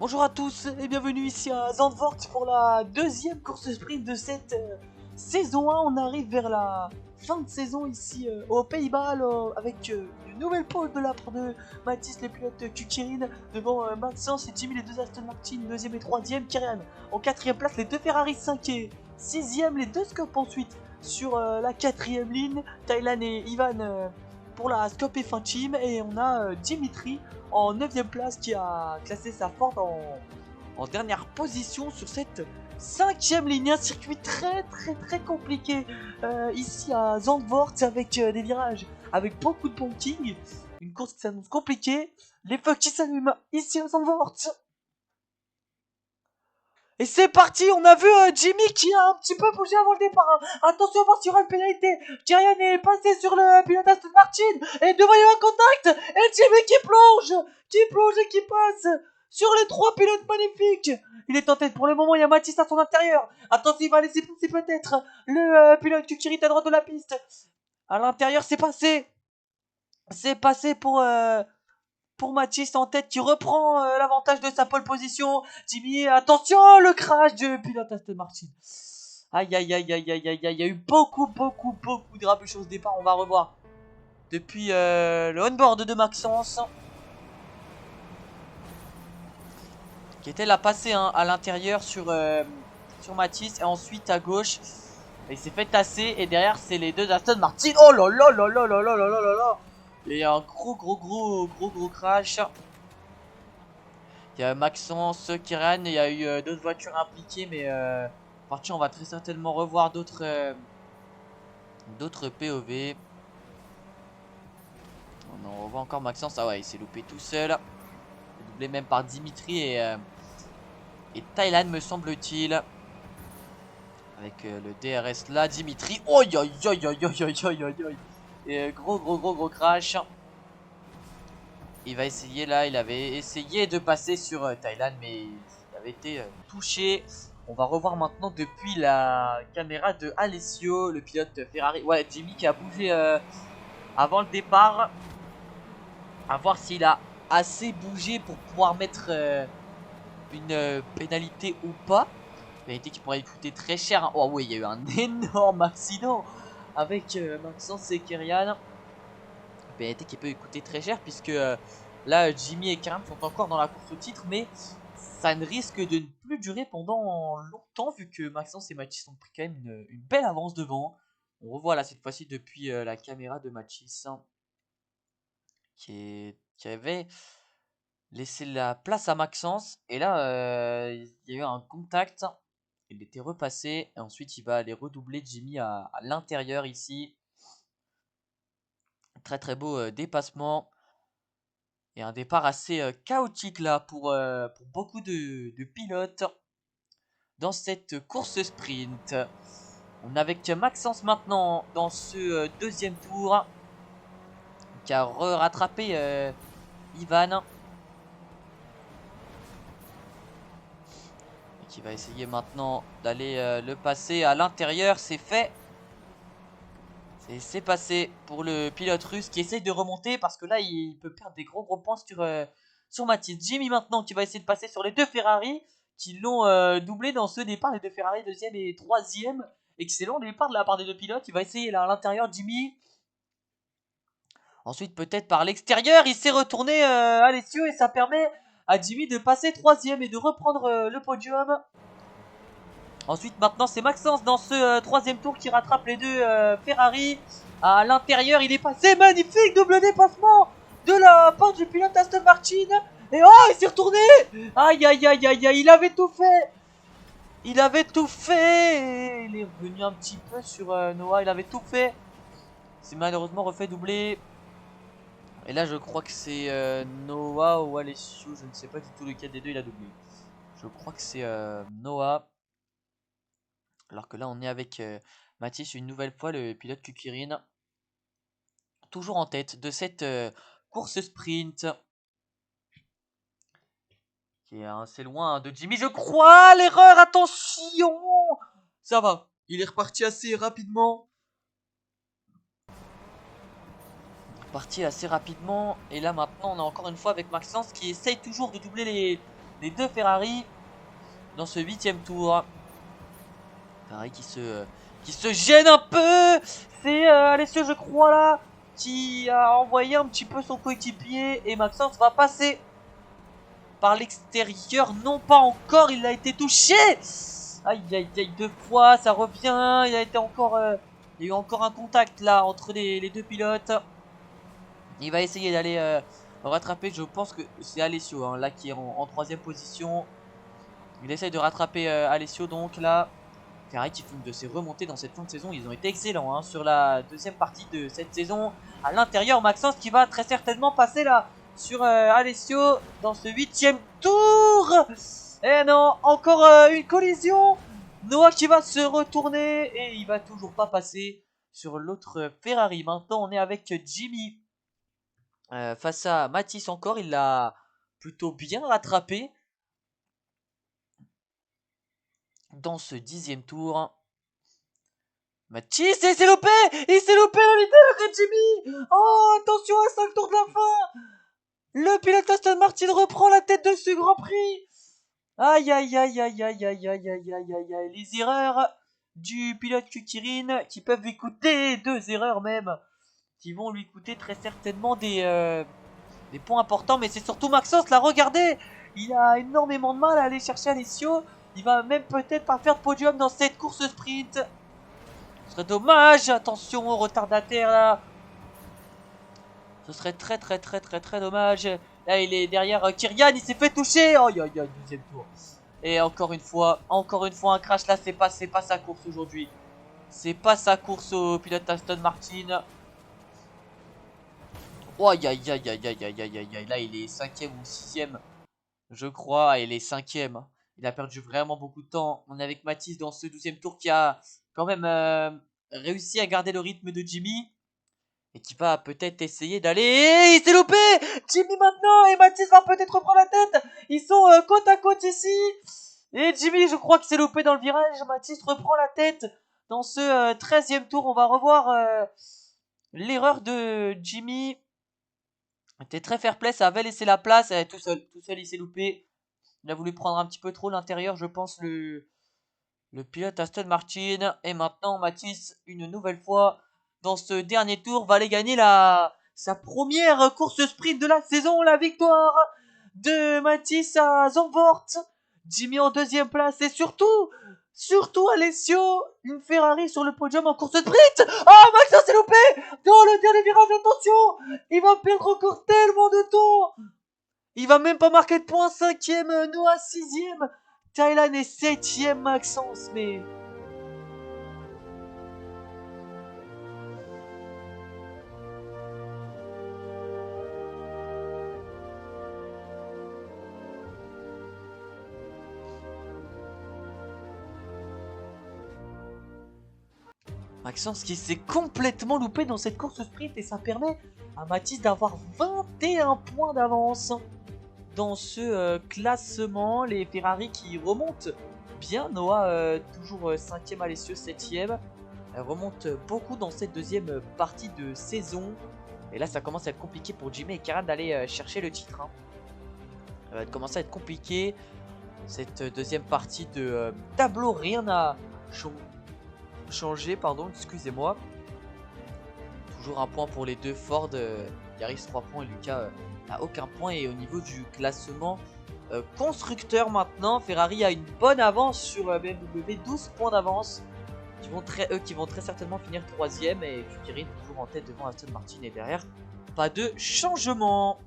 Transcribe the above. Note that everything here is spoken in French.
Bonjour à tous et bienvenue ici à Zandvoort pour la deuxième course sprint de cette saison 1. On arrive vers la fin de saison ici aux Pays-Bas avec une nouvelle pole de la part de Mathis, les pilotes Kukirin devant Maxence et Jimmy, les deux Aston Martin, deuxième et troisième. Kyrian en quatrième place, les deux Ferrari 5 et sixième, les deux Scope ensuite sur la quatrième ligne. Thailand et Ivan pour la Scope F1 Team, et on a Dimitri en 9ème place qui a classé sa Ford en dernière position sur cette 5ème ligne. Un circuit très compliqué ici à Zandvoort avec des virages avec beaucoup de ponting, une course qui s'annonce compliquée. Les feux qui s'allument ici à Zandvoort. Et c'est parti, on a vu Jimmy qui a un petit peu bougé avant le départ. Attention à voir s'il y aura une pénalité. Kyrian est passé sur le pilote Aston Martin. Et devant il y a un contact. Et Jimmy qui plonge et qui passe sur les trois pilotes magnifiques. Il est en tête pour le moment, il y a Mathis à son intérieur. Attention, il va laisser passer peut-être le pilote Kukirit à droite de la piste. À l'intérieur, c'est passé. C'est passé pour Mathis en tête qui reprend l'avantage de sa pole position. Jimmy, attention, le crash du pilote Aston Martin. Aïe, il y a eu beaucoup de rabuches au départ. On va revoir depuis le on-board de Maxence, qui était là passé à l'intérieur sur Mathis, et ensuite à gauche. Et il s'est fait tasser, et derrière c'est les deux Aston Martin. Oh là là. Il y a un gros crash. Il y a Maxence, Kyrian, il y a eu d'autres voitures impliquées, mais on va très certainement revoir d'autres POV. On revoit encore Maxence. Ah ouais, il s'est loupé tout seul. Doublé même par Dimitri et Thailand, me semble-t-il. Avec le DRS là, Dimitri. Oh aïe. Et gros crash. Il va essayer là, il avait essayé de passer sur Thailand, mais il avait été touché. On va revoir maintenant depuis la caméra de Alessio, le pilote Ferrari. Ouais, Jimmy qui a bougé avant le départ. À voir s'il a assez bougé pour pouvoir mettre une pénalité ou pas. Pénalité qui pourrait coûter très cher. Oh oui, il y a eu un énorme accident avec Maxence et Kyrian. Pénalité qui peut coûter très cher puisque là Jimmy et Kyrian sont encore dans la course au titre, mais ça ne risque de ne plus durer pendant longtemps vu que Maxence et Mathis ont pris quand même une belle avance devant. On revoit là cette fois-ci depuis la caméra de Mathis qui avait laissé la place à Maxence, et là il y a eu un contact, il était repassé et ensuite il va aller redoubler Jimmy à l'intérieur ici. Très beau dépassement. Et un départ assez chaotique là pour beaucoup de pilotes dans cette course sprint. On est avec Maxence maintenant dans ce deuxième tour, qui a rattrapé Ivan. Et qui va essayer maintenant d'aller le passer à l'intérieur. C'est fait. C'est passé pour le pilote russe qui essaye de remonter parce que là il peut perdre des gros points sur Mathis. Jimmy maintenant qui va essayer de passer sur les deux Ferrari qui l'ont doublé dans ce départ. Les deux Ferrari deuxième et troisième. Excellent départ de la part des deux pilotes. Il va essayer là à l'intérieur Jimmy. Ensuite peut-être par l'extérieur il s'est retourné Alessio, et ça permet à Jimmy de passer troisième et de reprendre le podium. Ensuite maintenant c'est Maxence dans ce troisième tour qui rattrape les deux Ferrari. À l'intérieur il est passé, magnifique double dépassement de la part du pilote Aston Martin. Et oh, il s'est retourné. Aïe, il avait tout fait. Il est revenu un petit peu sur Noah, il avait tout fait. C'est malheureusement refait doubler. Et là je crois que c'est Noah ou Alessio, je ne sais pas du tout lequel des deux il a doublé. Je crois que c'est Noah. Alors que là on est avec Mathis une nouvelle fois, le pilote Kukirin. Toujours en tête de cette course sprint. Qui est assez loin de Jimmy, je crois. L'erreur, attention. Ça va, il est reparti assez rapidement. Et là maintenant on est encore une fois avec Maxence qui essaye toujours de doubler des deux Ferrari dans ce 8e tour. Ferrari qui se gêne un peu. C'est Alessio, je crois, là, qui a envoyé un petit peu son coéquipier. Et Maxence va passer par l'extérieur. Non, pas encore, il a été touché. Aïe, aïe, aïe, 2 fois, ça revient. Il a été encore... il y a eu encore un contact, là, entre les deux pilotes. Il va essayer d'aller rattraper. Je pense que c'est Alessio, hein, là, qui est en 3e position. Il essaye de rattraper Alessio, donc là... Ferrari qui font de ses remontées dans cette fin de saison. Ils ont été excellents, hein, sur la 2e partie de cette saison. À l'intérieur, Maxence qui va très certainement passer là sur Alessio dans ce 8e tour. Et non, encore une collision. Noah qui va se retourner et il va toujours pas passer sur l'autre Ferrari. Maintenant, on est avec Jimmy face à Mathis encore. Il l'a plutôt bien rattrapé dans ce 10e tour. Mathis, il s'est loupé le leader de Jimmy. Oh, attention à 5 tours de la fin. Le pilote Aston Martin reprend la tête de ce Grand Prix. Aïe, aïe, aïe, aïe, aïe, aïe, aïe, aïe, aïe, aïe, aïe. Les erreurs du pilote Kukirin qui peuvent lui coûter 2 erreurs même. Qui vont lui coûter très certainement des points importants. Mais c'est surtout Maxence, là, regardez. Il a énormément de mal à aller chercher Alessio. Il va même peut-être pas faire de podium dans cette course sprint. Ce serait dommage. Attention au retardataire là. Ce serait très dommage. Là il est derrière Kyrian. Il s'est fait toucher. Oh, 2e tour. Et encore une fois un crash là. C'est pas sa course aujourd'hui. C'est pas sa course au pilote Aston Martin. Oh, aïe. Là il est 5e ou 6e. Je crois. Il est 5e. Il a perdu vraiment beaucoup de temps. On est avec Mathis dans ce 12e tour qui a quand même réussi à garder le rythme de Jimmy. Et qui va peut-être essayer d'aller... Il s'est loupé. Jimmy maintenant. Et Mathis va peut-être reprendre la tête. Ils sont côte à côte ici. Et Jimmy, je crois qu'il s'est loupé dans le virage. Mathis reprend la tête. Dans ce 13e tour, on va revoir l'erreur de Jimmy. Il était très fair play. Ça avait laissé la place. Tout seul, il s'est loupé. Il a voulu prendre un petit peu trop l'intérieur, je pense, le pilote Aston Martin. Et maintenant, Mathis, une nouvelle fois, dans ce dernier tour, va aller gagner sa première course sprint de la saison. La victoire de Mathis à Zandvoort. Jimmy en 2e place. Et surtout Alessio, une Ferrari sur le podium en course sprint. Oh, Max s'est loupé dans le dernier virage, attention. Il va perdre encore tellement de temps. Il va même pas marquer de points. 5e, Noah 6e. Thailand est 7e, Maxence, mais... Maxence qui s'est complètement loupé dans cette course sprint et ça permet à Mathis d'avoir 21 points d'avance dans ce classement. Les Ferrari qui remontent bien. Noah toujours 5e, Alessio 7e. Elle remonte beaucoup dans cette 2e partie de saison. Et là ça commence à être compliqué pour Jimmy et Karan d'aller chercher le titre, hein. Ça va commencer à être compliqué. Cette 2e partie de tableau, rien n'a changé, pardon, excusez-moi. Toujours un point pour les deux. Ford qui arrive 3 points et Lucas n'a aucun point. Et au niveau du classement constructeur maintenant, Ferrari a une bonne avance sur BMW, 12 points d'avance. Qui vont très certainement finir 3e. Et Kukirin toujours en tête devant Aston Martin et derrière. Pas de changement.